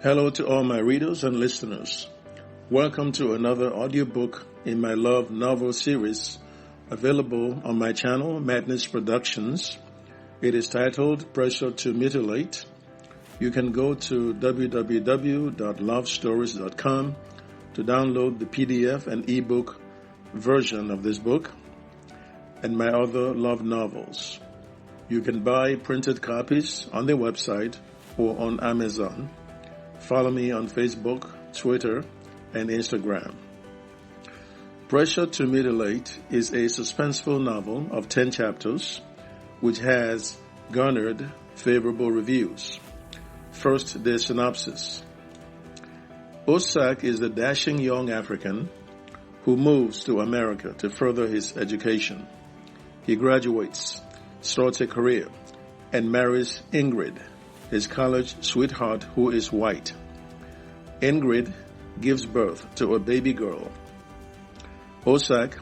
Hello to all my readers and listeners. Welcome to another audiobook in my love novel series available on my channel, Madness Productions. It is titled To Mutilate. You can go to www.lovestories.com to download the PDF and ebook version of this book and my other love novels. You can buy printed copies on the website or on Amazon. Follow me on Facebook, Twitter, and Instagram. To Mutilate is a suspenseful novel of 10 chapters, which has garnered favorable reviews. First, the synopsis. Osak is a dashing young African who moves to America to further his education. He graduates, starts a career, and marries Ingrid, his college sweetheart who is white. Ingrid gives birth to a baby girl. Osak,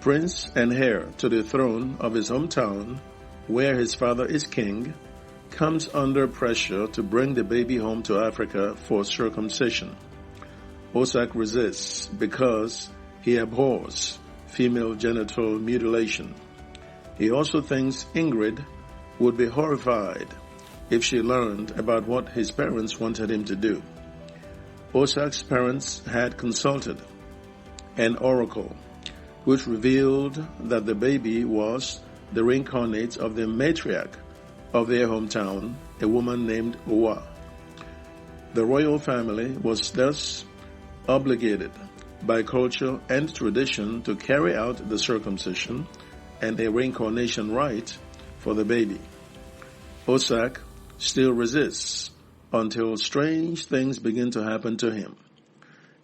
prince and heir to the throne of his hometown, where his father is king, comes under pressure to bring the baby home to Africa for circumcision. Osak resists because he abhors female genital mutilation. He also thinks Ingrid would be horrified if she learned about what his parents wanted him to do. Osak's parents had consulted an oracle, which revealed that the baby was the reincarnate of the matriarch of their hometown, a woman named Owa. The royal family was thus obligated by culture and tradition to carry out the circumcision and a reincarnation rite for the baby. Osak still resists until strange things begin to happen to him.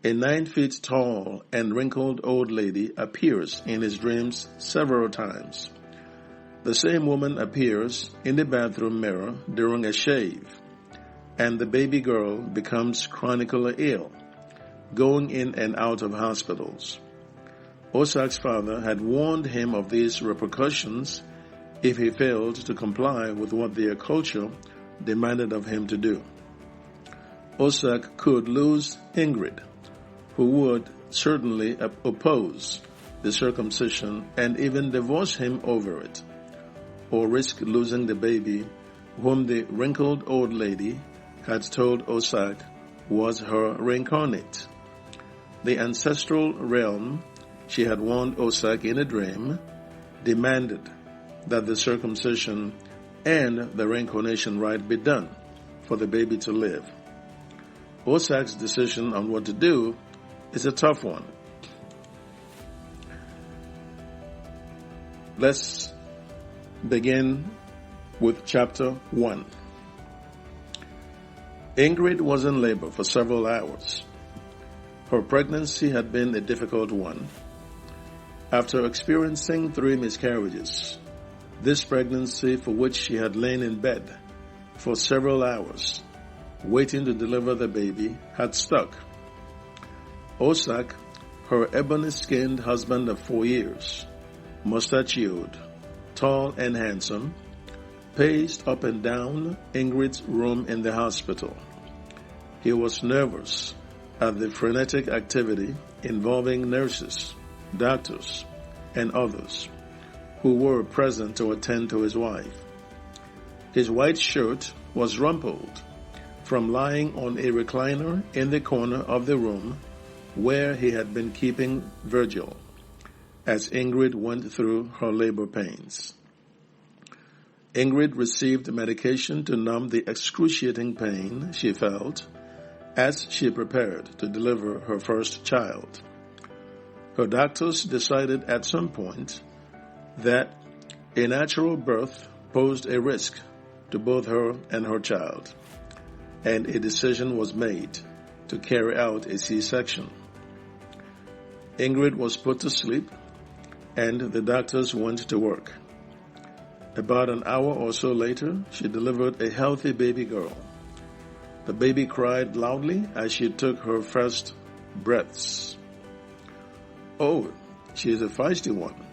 A 9 feet tall and wrinkled old lady appears in his dreams several times. The same woman appears in the bathroom mirror during a shave, and the baby girl becomes chronically ill, going in and out of hospitals. Osak's father had warned him of these repercussions if he failed to comply with what their culture demanded of him to do. Osak could lose Ingrid, who would certainly oppose the circumcision and even divorce him over it, or risk losing the baby whom the wrinkled old lady had told Osak was her reincarnate. The ancestral realm she had warned Osak in a dream demanded that the circumcision and the reincarnation rite be done for the baby to live. Osak's decision on what to do is a tough one. Let's begin with Chapter 1. Ingrid was in labor for several hours. Her pregnancy had been a difficult one. After experiencing 3 miscarriages, this pregnancy, for which she had lain in bed for several hours, waiting to deliver the baby, had stuck. Osak, her ebony-skinned husband of 4 years, mustachioed, tall and handsome, paced up and down Ingrid's room in the hospital. He was nervous at the frenetic activity involving nurses, doctors, and others who were present to attend to his wife. His white shirt was rumpled from lying on a recliner in the corner of the room where he had been keeping vigil as Ingrid went through her labor pains. Ingrid received medication to numb the excruciating pain she felt as she prepared to deliver her first child. Her doctors decided at some point that a natural birth posed a risk to both her and her child, and a decision was made to carry out a C-section. Ingrid was put to sleep, and the doctors went to work. About an hour or so later, she delivered a healthy baby girl. The baby cried loudly as she took her first breaths. "Oh, she is a feisty one,"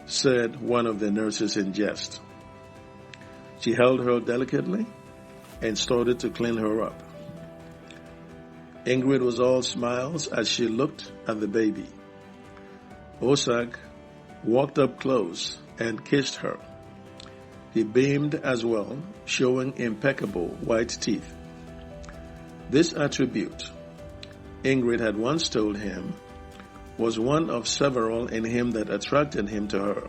said one of the nurses in jest. She held her delicately and started to clean her up. Ingrid was all smiles as she looked at the baby. Osak walked up close and kissed her. He beamed as well, showing impeccable white teeth. This attribute, Ingrid had once told him, was one of several in him that attracted him to her.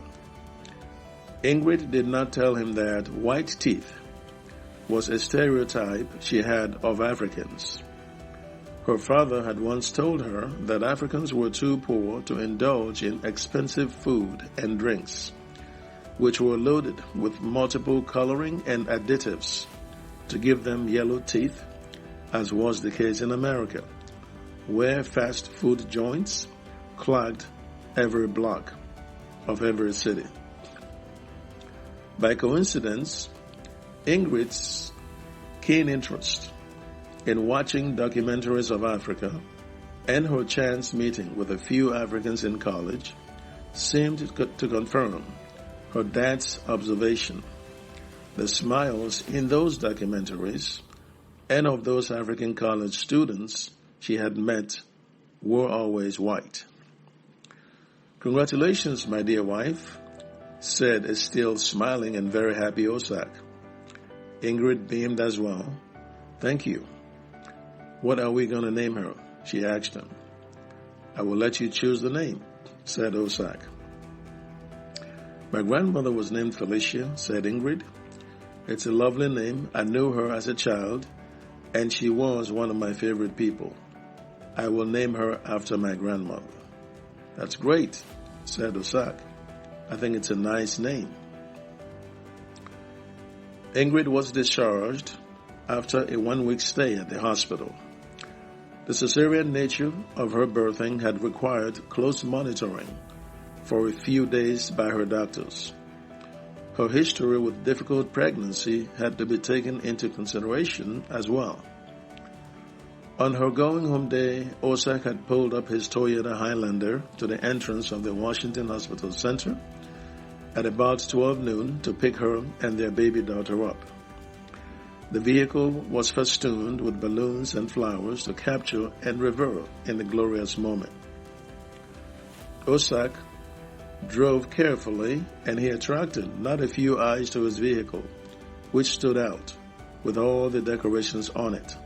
Ingrid did not tell him that white teeth was a stereotype she had of Africans. Her father had once told her that Africans were too poor to indulge in expensive food and drinks, which were loaded with multiple coloring and additives to give them yellow teeth, as was the case in America, where fast food joints clogged every block of every city. By coincidence, Ingrid's keen interest in watching documentaries of Africa and her chance meeting with a few Africans in college seemed to confirm her dad's observation. The smiles in those documentaries and of those African college students she had met were always white. "Congratulations, my dear wife," said a still smiling and very happy Osak. Ingrid beamed as well. "Thank you. What are we going to name her?" she asked him. "I will let you choose the name," said Osak. "My grandmother was named Felicia," said Ingrid. "It's a lovely name. I knew her as a child, and she was one of my favorite people. I will name her after my grandmother." "That's great," said Osak. "I think it's a nice name." Ingrid was discharged after a 1-week stay at the hospital. The cesarean nature of her birthing had required close monitoring for a few days by her doctors. Her history with difficult pregnancy had to be taken into consideration as well. On her going home day, Osak had pulled up his Toyota Highlander to the entrance of the Washington Hospital Center at about 12 noon to pick her and their baby daughter up. The vehicle was festooned with balloons and flowers to capture and revel in the glorious moment. Osak drove carefully, and he attracted not a few eyes to his vehicle, which stood out with all the decorations on it.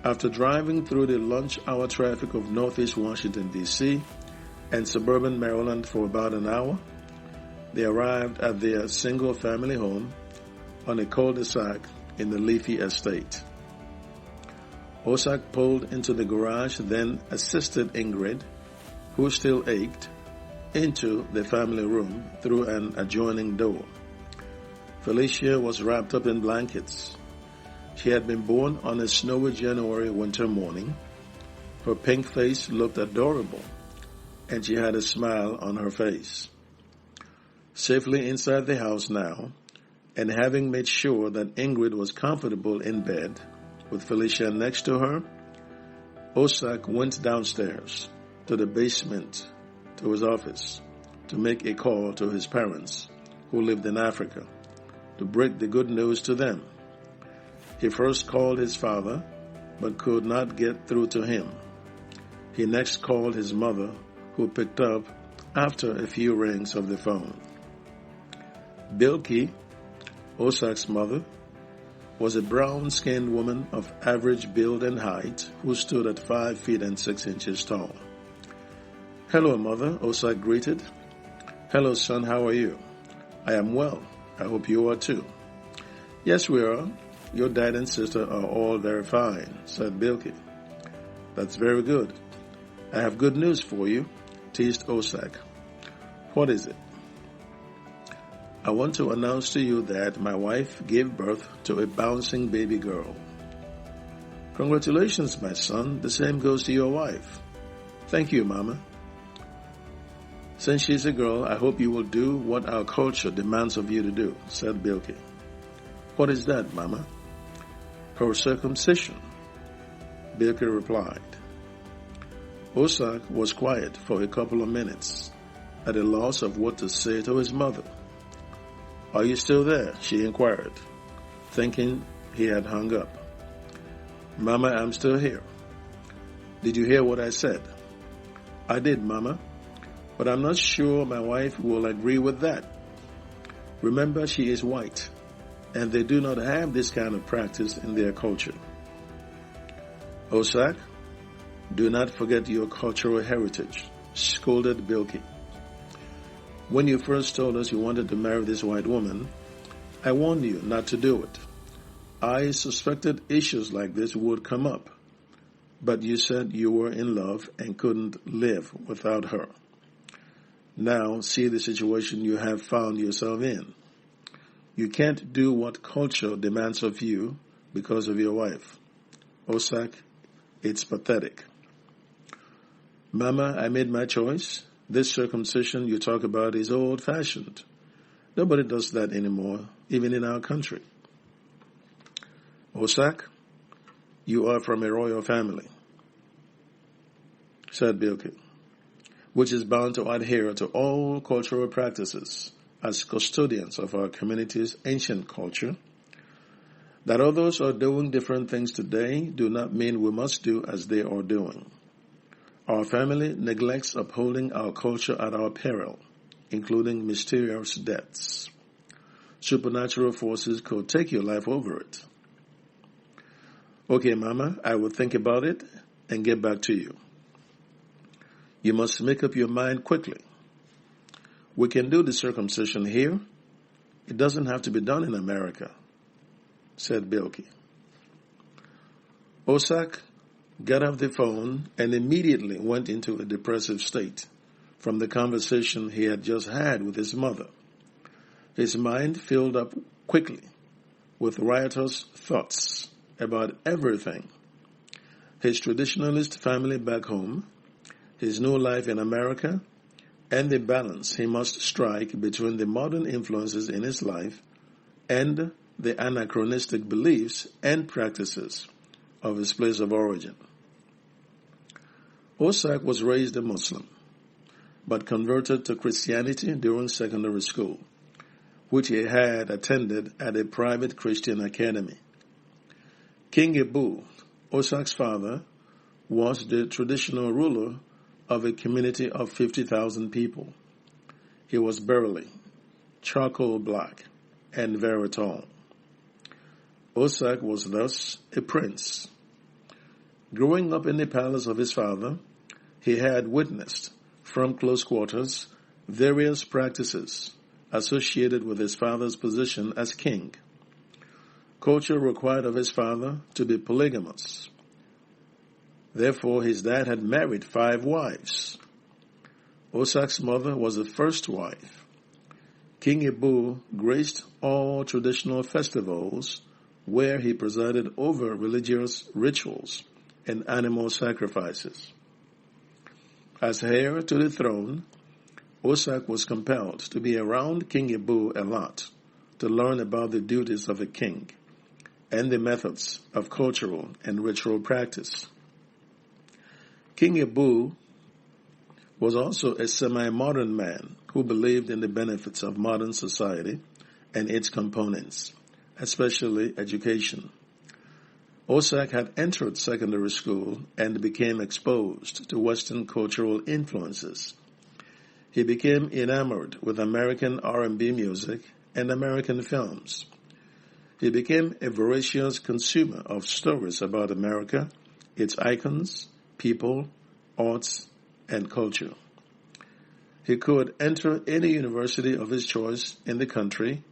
After driving through the lunch hour traffic of Northeast Washington, D.C. and suburban Maryland for about an hour, they arrived at their single-family home on a cul-de-sac in the leafy estate. Osak pulled into the garage, then assisted Ingrid, who still ached, into the family room through an adjoining door. Felicia was wrapped up in blankets. She had been born on a snowy January winter morning. Her pink face looked adorable, and she had a smile on her face. Safely inside the house now, and having made sure that Ingrid was comfortable in bed with Felicia next to her, Osak went downstairs to the basement to his office to make a call to his parents, who lived in Africa, to break the good news to them. He first called his father, but could not get through to him. He next called his mother, who picked up after a few rings of the phone. Bilky, Osak's mother, was a brown-skinned woman of average build and height who stood at 5 feet and 6 inches tall. "Hello, Mother," Osak greeted. "Hello, son, how are you?" "I am well. I hope you are too." "Yes, we are. Your dad and sister are all very fine," said Bilky. "That's very good. I have good news for you," teased Osak. "What is it?" "I want to announce to you that my wife gave birth to a bouncing baby girl." "Congratulations, my son. The same goes to your wife." "Thank you, Mama." "Since she's a girl, I hope you will do what our culture demands of you to do," said Bilky. "What is that, Mama?" "Her circumcision," Bilky replied. Osak was quiet for a couple of minutes, at a loss of what to say to his mother. "Are you still there?" she inquired, thinking he had hung up. "Mama, I'm still here," Did you hear what I said? I did, Mama, but I'm not sure my wife will agree with that. Remember, she is white, and they do not have this kind of practice in their culture. Osak, do not forget your cultural heritage, scolded Bilky. When you first told us you wanted to marry this white woman, I warned you not to do it. I suspected issues like this would come up, but you said you were in love and couldn't live without her. Now see the situation you have found yourself in. You can't do what culture demands of you because of your wife. Osak, it's pathetic. Mama, I made my choice. This circumcision you talk about is old-fashioned. Nobody does that anymore, even in our country. Osak, you are from a royal family, said Bilky, which is bound to adhere to all cultural practices as custodians of our community's ancient culture. That others are doing different things today do not mean we must do as they are doing. Our family neglects upholding our culture at our peril, including mysterious deaths. Supernatural forces could take your life over it. Okay, Mama, I will think about it and get back to you. You must make up your mind quickly. We can do the circumcision here. It doesn't have to be done in America, said Bilky. Osak got off the phone and immediately went into a depressive state from the conversation he had just had with his mother. His mind filled up quickly with riotous thoughts about everything: his traditionalist family back home, his new life in America, and the balance he must strike between the modern influences in his life and the anachronistic beliefs and practices of his place of origin. Osak was raised a Muslim, but converted to Christianity during secondary school, which he had attended at a private Christian academy. King Ibu, Osak's father, was the traditional ruler of a community of 50,000 people. He was burly, charcoal black, and very tall. Osak was thus a prince. Growing up in the palace of his father, he had witnessed from close quarters various practices associated with his father's position as king. Culture required of his father to be polygamous. Therefore, his dad had married 5 wives. Osak's mother was the first wife. King Ibu graced all traditional festivals where he presided over religious rituals and animal sacrifices. As heir to the throne, Osak was compelled to be around King Ibu a lot to learn about the duties of a king and the methods of cultural and ritual practice. King Ibu was also a semi-modern man who believed in the benefits of modern society and its components, especially education. Osak had entered secondary school and became exposed to Western cultural influences. He became enamored with American R&B music and American films. He became a voracious consumer of stories about America, its icons, people, arts, and culture. He could enter any university of his choice in the country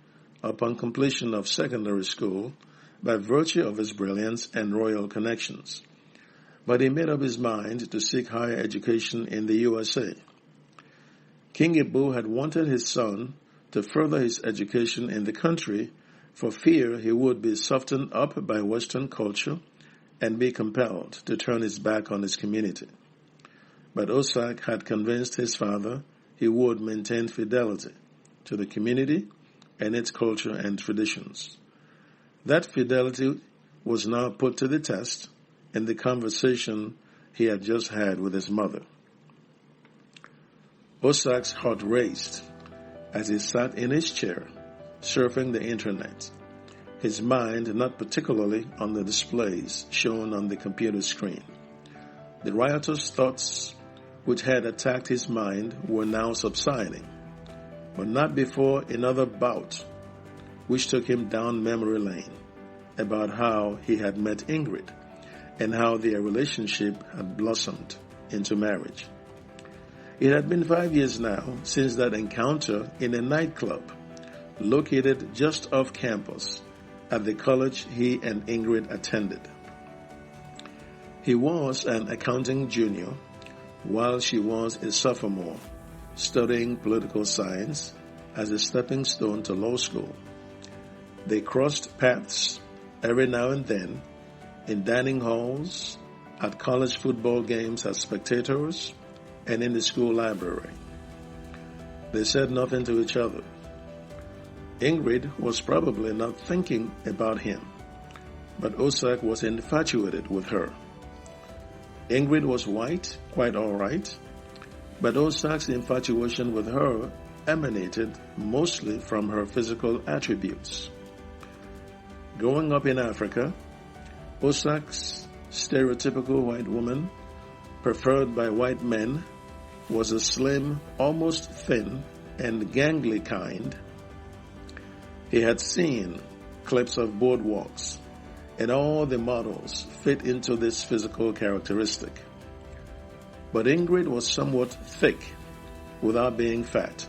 upon completion of secondary school by virtue of his brilliance and royal connections. But he made up his mind to seek higher education in the USA. King Ibu had wanted his son to further his education in the country for fear he would be softened up by Western culture and be compelled to turn his back on his community. But Osak had convinced his father he would maintain fidelity to the community and its culture and traditions. That fidelity was now put to the test in the conversation he had just had with his mother. Osak's heart raced as he sat in his chair, surfing the internet, his mind not particularly on the displays shown on the computer screen, The riotous thoughts which had attacked his mind were now subsiding, but not before another bout which took him down memory lane about how he had met Ingrid and how their relationship had blossomed into marriage. It had been 5 years now since that encounter in a nightclub located just off campus at the college he and Ingrid attended. He was an accounting junior, while she was a sophomore, studying political science as a stepping stone to law school. They crossed paths every now and then in dining halls, at college football games as spectators, and in the school library. They said nothing to each other. Ingrid was probably not thinking about him, but Osak was infatuated with her. Ingrid was white, quite all right, but Osak's infatuation with her emanated mostly from her physical attributes. Growing up in Africa, Osak's stereotypical white woman, preferred by white men, was a slim, almost thin, and gangly kind. He had seen clips of boardwalks, and all the models fit into this physical characteristic. But Ingrid was somewhat thick, without being fat,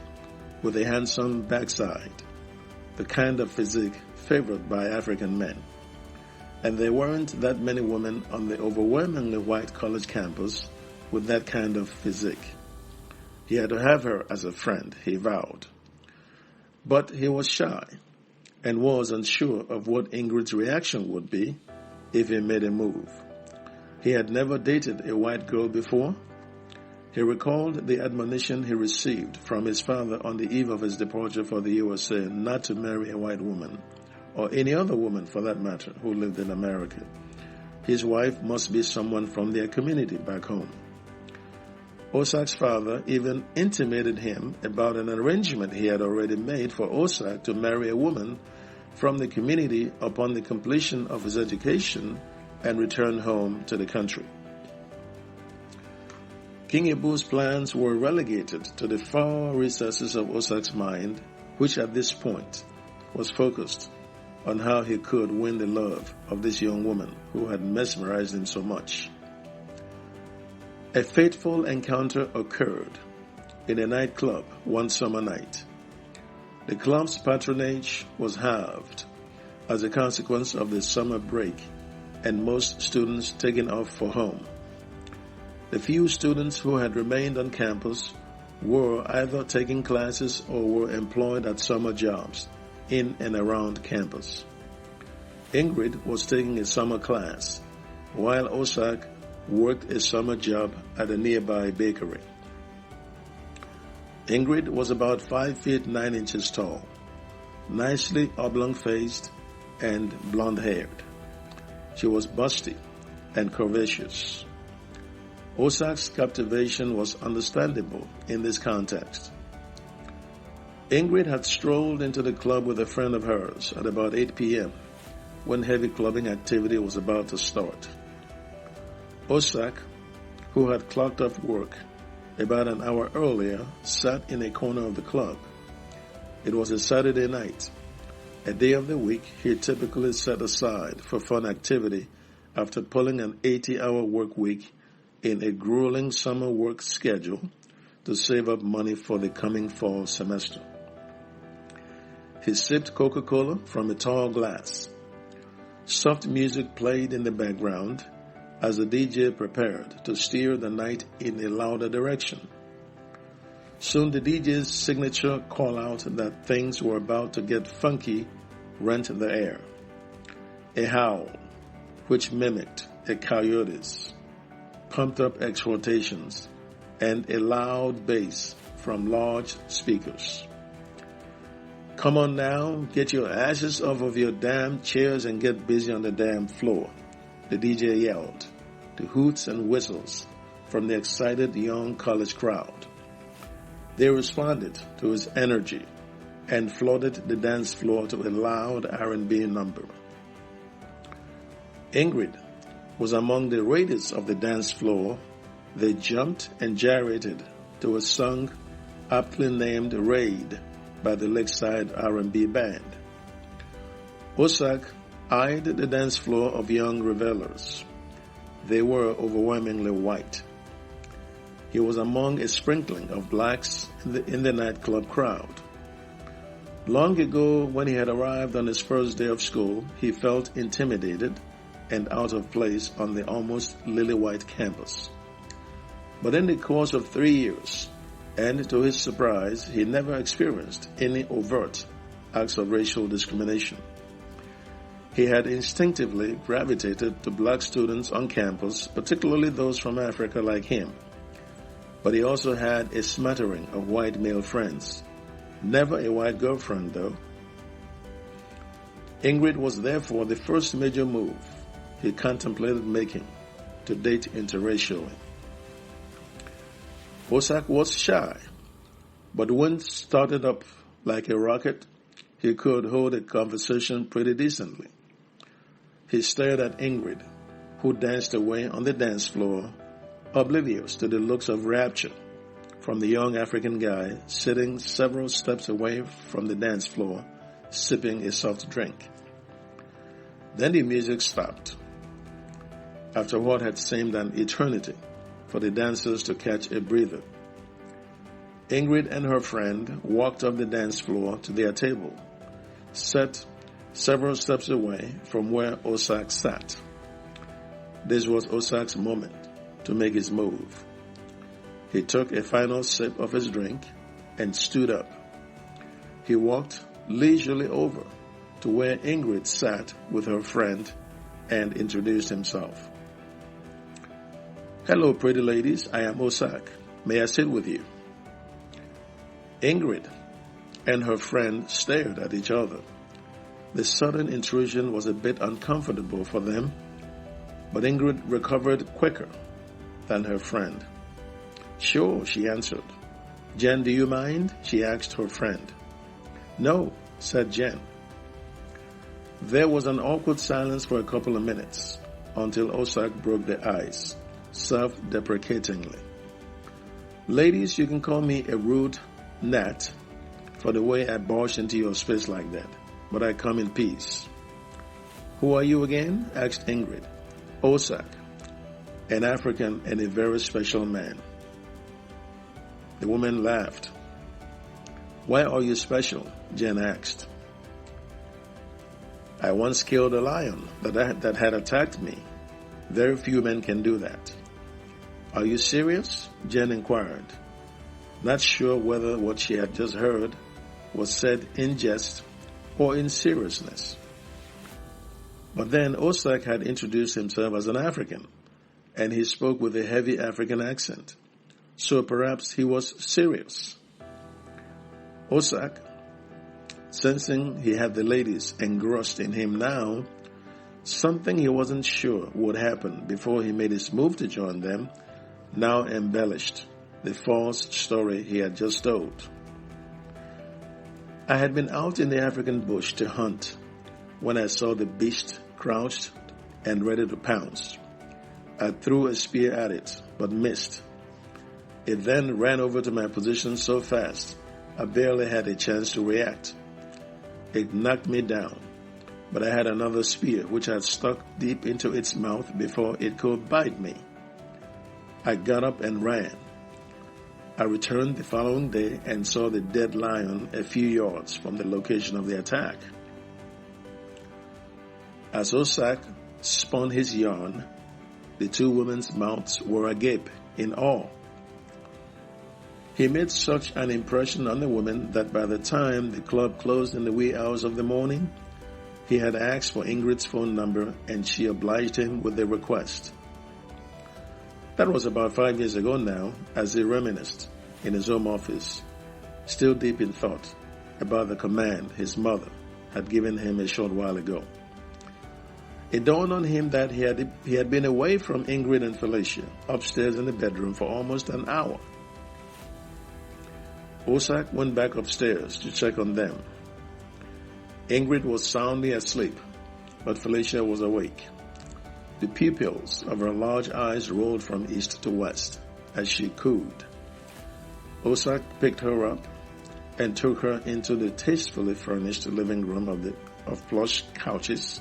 with a handsome backside, the kind of physique favored by African men. And there weren't that many women on the overwhelmingly white college campus with that kind of physique. He had to have her as a friend, he vowed. But he was shy and was unsure of what Ingrid's reaction would be if he made a move. He had never dated a white girl before. He recalled the admonition he received from his father on the eve of his departure for the USA not to marry a white woman, or any other woman for that matter, who lived in America. His wife must be someone from their community back home. Osak's father even intimated him about an arrangement he had already made for Osak to marry a woman from the community upon the completion of his education and return home to the country. King Ibu's plans were relegated to the far recesses of Osak's mind, which at this point was focused on how he could win the love of this young woman who had mesmerized him so much. A fateful encounter occurred in a nightclub one summer night. The club's patronage was halved as a consequence of the summer break and most students taking off for home. The few students who had remained on campus were either taking classes or were employed at summer jobs in and around campus. Ingrid was taking a summer class, while Osak worked a summer job at a nearby bakery. Ingrid was about 5 feet 9 inches tall, nicely oblong-faced and blonde-haired. She was busty and curvaceous. Osak's captivation was understandable in this context. Ingrid had strolled into the club with a friend of hers at about 8 p.m. when heavy clubbing activity was about to start. Osak, who had clocked off work about an hour earlier, sat in a corner of the club. It was a Saturday night, a day of the week he typically set aside for fun activity after pulling an 80-hour work week in a grueling summer work schedule to save up money for the coming fall semester. He sipped Coca-Cola from a tall glass. Soft music played in the background as the DJ prepared to steer the night in a louder direction. Soon the DJ's signature call-out that things were about to get funky rent the air. A howl, which mimicked a coyote's, pumped up exhortations, and a loud bass from large speakers. "Come on now, get your asses off of your damn chairs and get busy on the damn floor," the DJ yelled, to hoots and whistles from the excited young college crowd. They responded to his energy and flooded the dance floor to a loud R&B number. Ingrid, was among the raiders of the dance floor, they jumped and gyrated to a song aptly named Raid by the Lakeside R&B band. Osak eyed the dance floor of young revelers. They were overwhelmingly white. He was among a sprinkling of blacks in the nightclub crowd. Long ago, when he had arrived on his first day of school, he felt intimidated and out of place on the almost lily-white campus. But in the course of 3 years, and to his surprise, he never experienced any overt acts of racial discrimination. He had instinctively gravitated to black students on campus, particularly those from Africa like him. But he also had a smattering of white male friends. Never a white girlfriend, though. Ingrid was therefore the first major move he contemplated making to date interracially. Osak was shy, but when started up like a rocket, he could hold a conversation pretty decently. He stared at Ingrid, who danced away on the dance floor, oblivious to the looks of rapture from the young African guy sitting several steps away from the dance floor, sipping a soft drink. Then the music stopped. After what had seemed an eternity for the dancers to catch a breather, Ingrid and her friend walked up the dance floor to their table, sat several steps away from where Osak sat. This was Osak's moment to make his move. He took a final sip of his drink and stood up. He walked leisurely over to where Ingrid sat with her friend and introduced himself. "Hello, pretty ladies. I am Osak. May I sit with you?" Ingrid and her friend stared at each other. The sudden intrusion was a bit uncomfortable for them, but Ingrid recovered quicker than her friend. "Sure," she answered. "Jen, do you mind?" she asked her friend. "No," said Jen. There was an awkward silence for a couple of minutes until Osak broke the ice, self-deprecatingly. "Ladies, you can call me a rude gnat for the way I barged into your space like that, but I come in peace." "Who are you again?" asked Ingrid. "Osak, an African and a very special man." The woman laughed. "Why are you special?" Jen asked. "I once killed a lion that had attacked me. Very few men can do that." "Are you serious?" Jen inquired, not sure whether what she had just heard was said in jest or in seriousness. But then Osak had introduced himself as an African, and he spoke with a heavy African accent, so perhaps he was serious. Osak, sensing he had the ladies engrossed in him now, something he wasn't sure would happen before he made his move to join them, now embellished the false story he had just told. "I had been out in the African bush to hunt when I saw the beast crouched and ready to pounce. I threw a spear at it, but missed. It then ran over to my position so fast, I barely had a chance to react. It knocked me down, but I had another spear which had stuck deep into its mouth before it could bite me. I got up and ran. I returned the following day and saw the dead lion a few yards from the location of the attack." As Osak spun his yarn, the two women's mouths were agape in awe. He made such an impression on the women that by the time the club closed in the wee hours of the morning, he had asked for Ingrid's phone number and she obliged him with the request. That was about 5 years ago now, as he reminisced in his home office, still deep in thought about the command his mother had given him a short while ago. It dawned on him that he had been away from Ingrid and Felicia upstairs in the bedroom for almost an hour. Osak went back upstairs to check on them. Ingrid was soundly asleep, but Felicia was awake. The pupils of her large eyes rolled from east to west as she cooed. Osak picked her up and took her into the tastefully furnished living room of plush couches,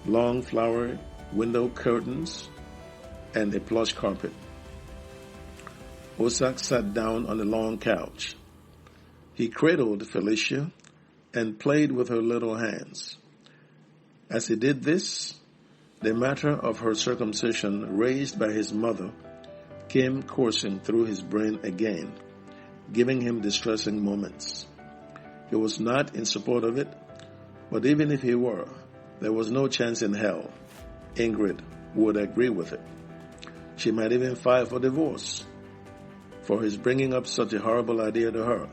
long flowery window curtains, and a plush carpet. Osak sat down on the long couch. He cradled Felicia and played with her little hands. As he did this, the matter of her circumcision raised by his mother came coursing through his brain again, giving him distressing moments. He was not in support of it, but even if he were, there was no chance in hell Ingrid would agree with it. She might even file for divorce for his bringing up such a horrible idea to her.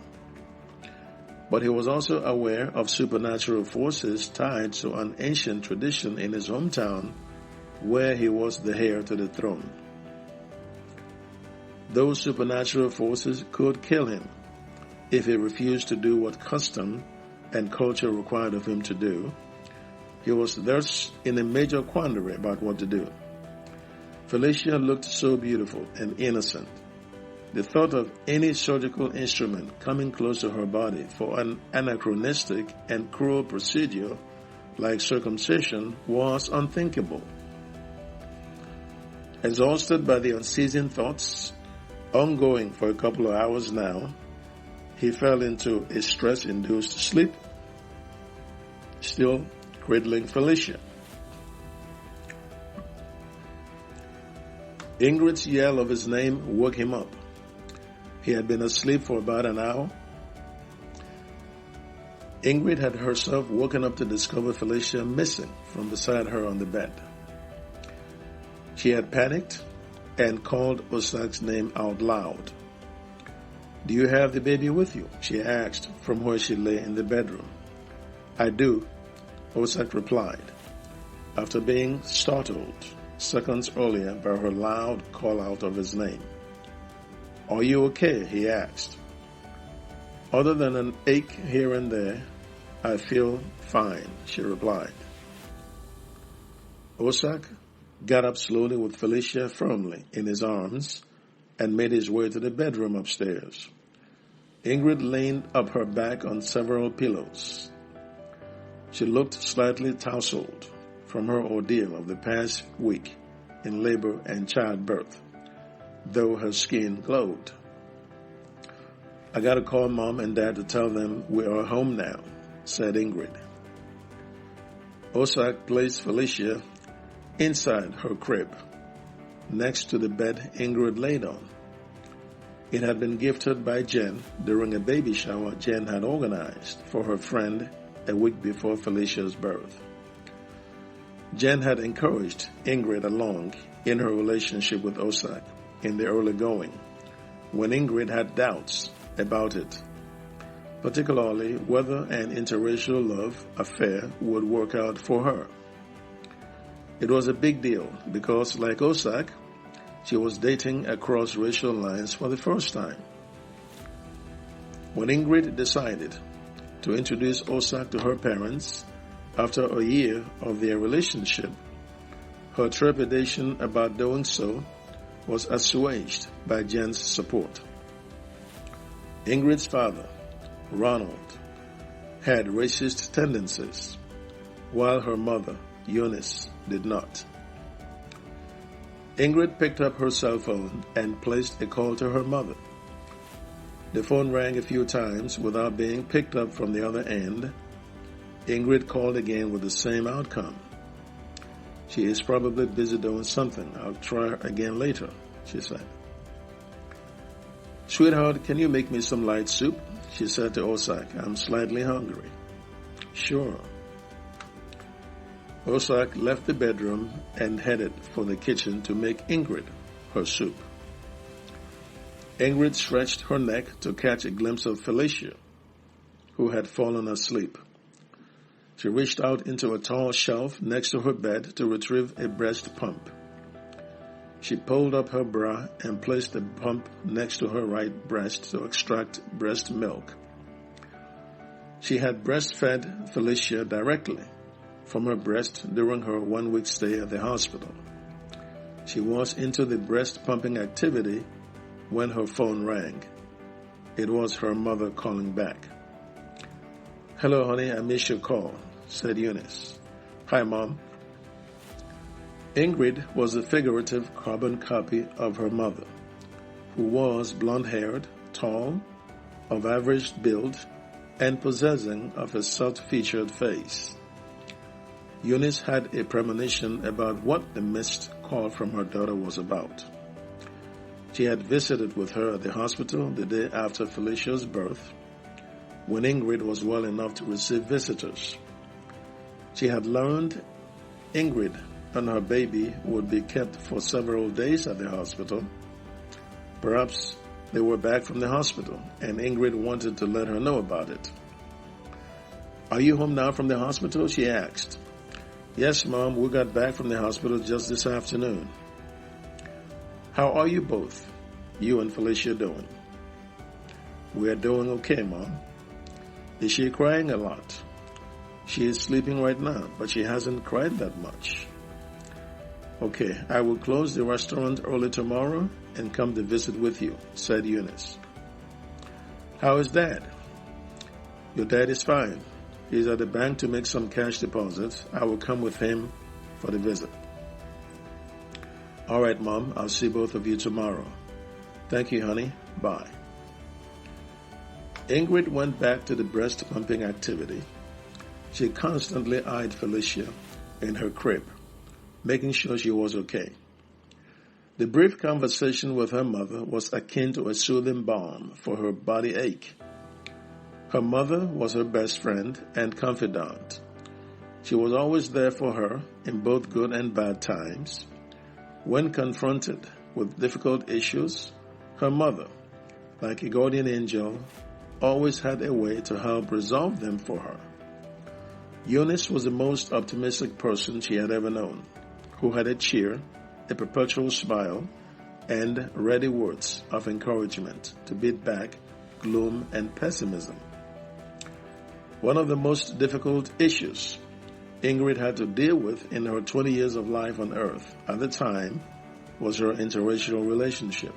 But he was also aware of supernatural forces tied to an ancient tradition in his hometown where he was the heir to the throne. Those supernatural forces could kill him if he refused to do what custom and culture required of him to do. He was thus in a major quandary about what to do. Felicia looked so beautiful and innocent. The thought of any surgical instrument coming close to her body for an anachronistic and cruel procedure like circumcision was unthinkable. Exhausted by the unceasing thoughts, ongoing for a couple of hours now, he fell into a stress-induced sleep, still cradling Felicia. Ingrid's yell of his name woke him up. He had been asleep for about an hour. Ingrid had herself woken up to discover Felicia missing from beside her on the bed. She had panicked and called Osak's name out loud. "Do you have the baby with you?" she asked from where she lay in the bedroom. "I do," Osak replied, after being startled seconds earlier by her loud call out of his name. "Are you okay?" he asked. "Other than an ache here and there, I feel fine," she replied. Osak got up slowly with Felicia firmly in his arms and made his way to the bedroom upstairs. Ingrid leaned up her back on several pillows. She looked slightly tousled from her ordeal of the past week in labor and childbirth, though her skin glowed. "I gotta call Mom and Dad to tell them we are home now," said Ingrid. Osak placed Felicia inside her crib, next to the bed Ingrid laid on. It had been gifted by Jen during a baby shower Jen had organized for her friend a week before Felicia's birth. Jen had encouraged Ingrid along in her relationship with Osak in the early going, when Ingrid had doubts about it, particularly whether an interracial love affair would work out for her. It was a big deal because, like Osak, she was dating across racial lines for the first time. When Ingrid decided to introduce Osak to her parents after a year of their relationship, her trepidation about doing so was assuaged by Jen's support. Ingrid's father, Ronald, had racist tendencies, while her mother, Eunice, did not. Ingrid picked up her cell phone and placed a call to her mother. The phone rang a few times without being picked up from the other end. Ingrid called again with the same outcome. "She is probably busy doing something. I'll try her again later," she said. "Sweetheart, can you make me some light soup?" she said to Osak. "I'm slightly hungry." "Sure." Osak left the bedroom and headed for the kitchen to make Ingrid her soup. Ingrid stretched her neck to catch a glimpse of Felicia, who had fallen asleep. She reached out into a tall shelf next to her bed to retrieve a breast pump. She pulled up her bra and placed the pump next to her right breast to extract breast milk. She had breastfed Felicia directly, from her breast during her 1-week stay at the hospital. She was into the breast pumping activity when her phone rang. It was her mother calling back. "Hello, honey, I missed your call," said Eunice. "Hi, Mom." Ingrid was a figurative carbon copy of her mother, who was blonde-haired, tall, of average build, and possessing of a soft-featured face. Eunice had a premonition about what the missed call from her daughter was about. She had visited with her at the hospital the day after Felicia's birth, when Ingrid was well enough to receive visitors. She had learned Ingrid and her baby would be kept for several days at the hospital. Perhaps they were back from the hospital, and Ingrid wanted to let her know about it. "Are you home now from the hospital?" she asked. "Yes, Mom, we got back from the hospital just this afternoon." "How are you both, you and Felicia, doing?" "We are doing okay, Mom." "Is she crying a lot?" "She is sleeping right now, but she hasn't cried that much." "Okay, I will close the restaurant early tomorrow and come to visit with you," said Eunice. "How is Dad?" "Your dad is fine. He's at the bank to make some cash deposits. I will come with him for the visit." "All right, Mom, I'll see both of you tomorrow." "Thank you, honey. Bye." Ingrid went back to the breast pumping activity. She constantly eyed Felicia in her crib, making sure she was okay. The brief conversation with her mother was akin to a soothing balm for her body ache. Her mother was her best friend and confidant. She was always there for her in both good and bad times. When confronted with difficult issues, her mother, like a guardian angel, always had a way to help resolve them for her. Eunice was the most optimistic person she had ever known, who had a cheer, a perpetual smile, and ready words of encouragement to beat back gloom and pessimism. One of the most difficult issues Ingrid had to deal with in her 20 years of life on Earth at the time was her interracial relationship.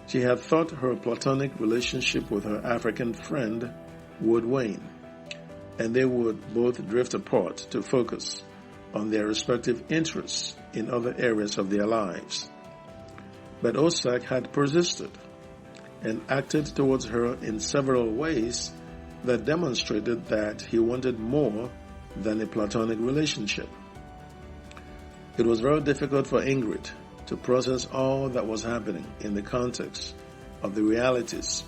She had thought her platonic relationship with her African friend would wane, and they would both drift apart to focus on their respective interests in other areas of their lives. But Osak had persisted and acted towards her in several ways that demonstrated that he wanted more than a platonic relationship. It was very difficult for Ingrid to process all that was happening in the context of the realities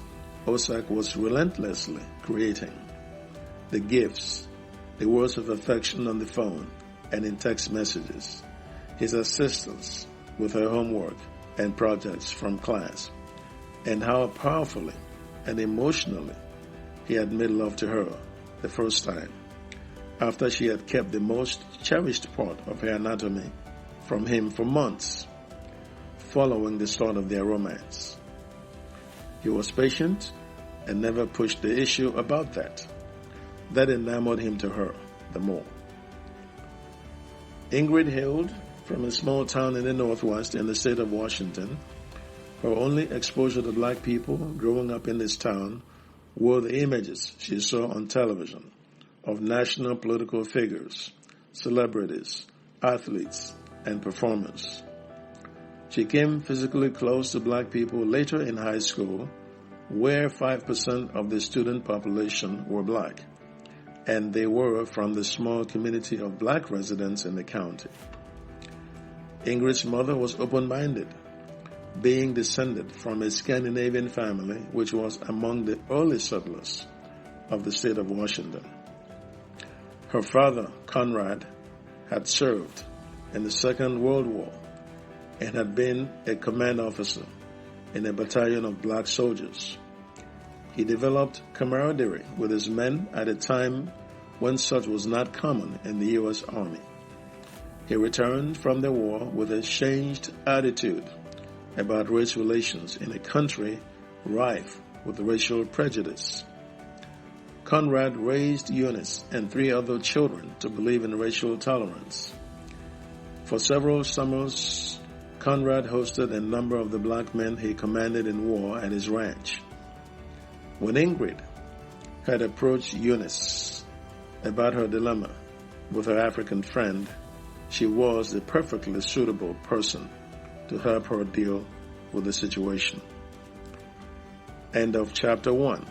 Osak was relentlessly creating. The gifts, the words of affection on the phone and in text messages, his assistance with her homework and projects from class, and how powerfully and emotionally he had made love to her the first time, after she had kept the most cherished part of her anatomy from him for months, following the start of their romance. He was patient and never pushed the issue about that. That enamored him to her the more. Ingrid hailed from a small town in the Northwest in the state of Washington. Her only exposure to black people growing up in this town were the images she saw on television of national political figures, celebrities, athletes, and performers. She came physically close to black people later in high school, where 5% of the student population were black, and they were from the small community of black residents in the county. Ingrid's mother was open-minded, being descended from a Scandinavian family which was among the early settlers of the state of Washington. Her father, Conrad, had served in the Second World War and had been a command officer in a battalion of black soldiers. He developed camaraderie with his men at a time when such was not common in the U.S. Army. He returned from the war with a changed attitude about race relations in a country rife with racial prejudice. Conrad raised Eunice and 3 other children to believe in racial tolerance. For several summers, Conrad hosted a number of the black men he commanded in war at his ranch. When Ingrid had approached Eunice about her dilemma with her African friend, she was the perfectly suitable person to help her deal with the situation. End of chapter 1.